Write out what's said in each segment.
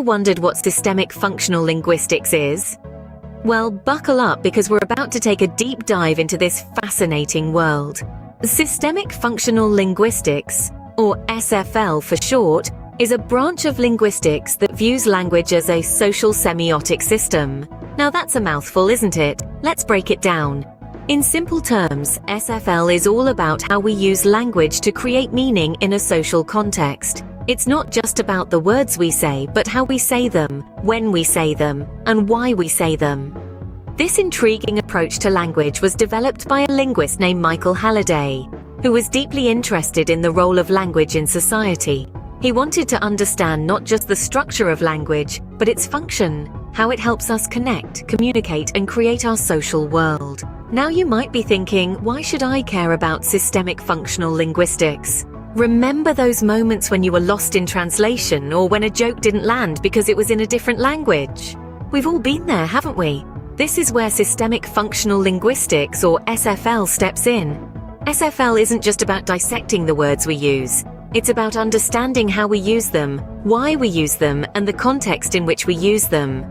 Ever wondered what systemic functional linguistics is? Well, buckle up because we're about to take a deep dive into this fascinating world. Systemic Functional Linguistics, or SFL for short, is a branch of linguistics that views language as a social semiotic system. Now that's a mouthful, isn't it? Let's break it down. In simple terms, SFL is all about how we use language to create meaning in a social context. It's not just about the words we say, but how we say them, when we say them, and why we say them. This intriguing approach to language was developed by a linguist named Michael Halliday, who was deeply interested in the role of language in society. He wanted to understand not just the structure of language, but its function, how it helps us connect, communicate, and create our social world. Now you might be thinking, why should I care about systemic functional linguistics? Remember those moments when you were lost in translation or when a joke didn't land because it was in a different language? We've all been there, haven't we? This is where Systemic Functional Linguistics, or SFL, steps in. SFL isn't just about dissecting the words we use. It's about understanding how we use them, why we use them, and the context in which we use them.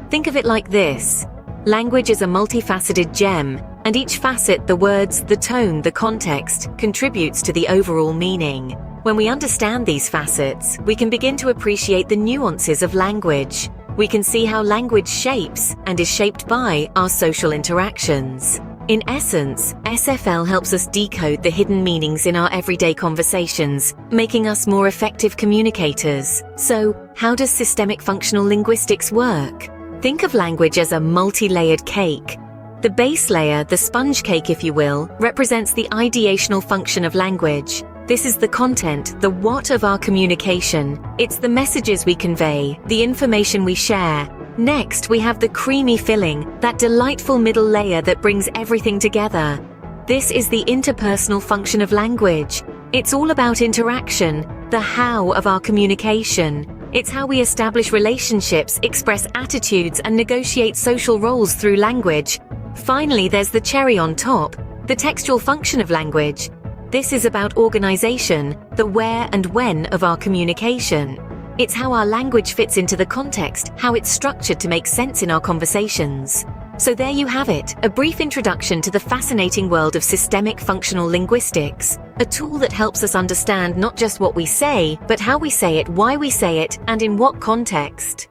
Think of it like this. Language is a multifaceted gem, and each facet, the words, the tone, the context, contributes to the overall meaning. When we understand these facets, we can begin to appreciate the nuances of language. We can see how language shapes and is shaped by our social interactions. In essence, SFL helps us decode the hidden meanings in our everyday conversations, making us more effective communicators. So, how does systemic functional linguistics work? Think of language as a multi-layered cake. The base layer, the sponge cake if you will, represents the ideational function of language. This is the content, the what of our communication. It's the messages we convey, the information we share. Next, we have the creamy filling, that delightful middle layer that brings everything together. This is the interpersonal function of language. It's all about interaction, the how of our communication. It's how we establish relationships, express attitudes, and negotiate social roles through language. Finally, there's the cherry on top, the textual function of language. This is about organization, the where and when of our communication. It's how our language fits into the context, how it's structured to make sense in our conversations. So there you have it, a brief introduction to the fascinating world of systemic functional linguistics, a tool that helps us understand not just what we say, but how we say it, why we say it, and in what context.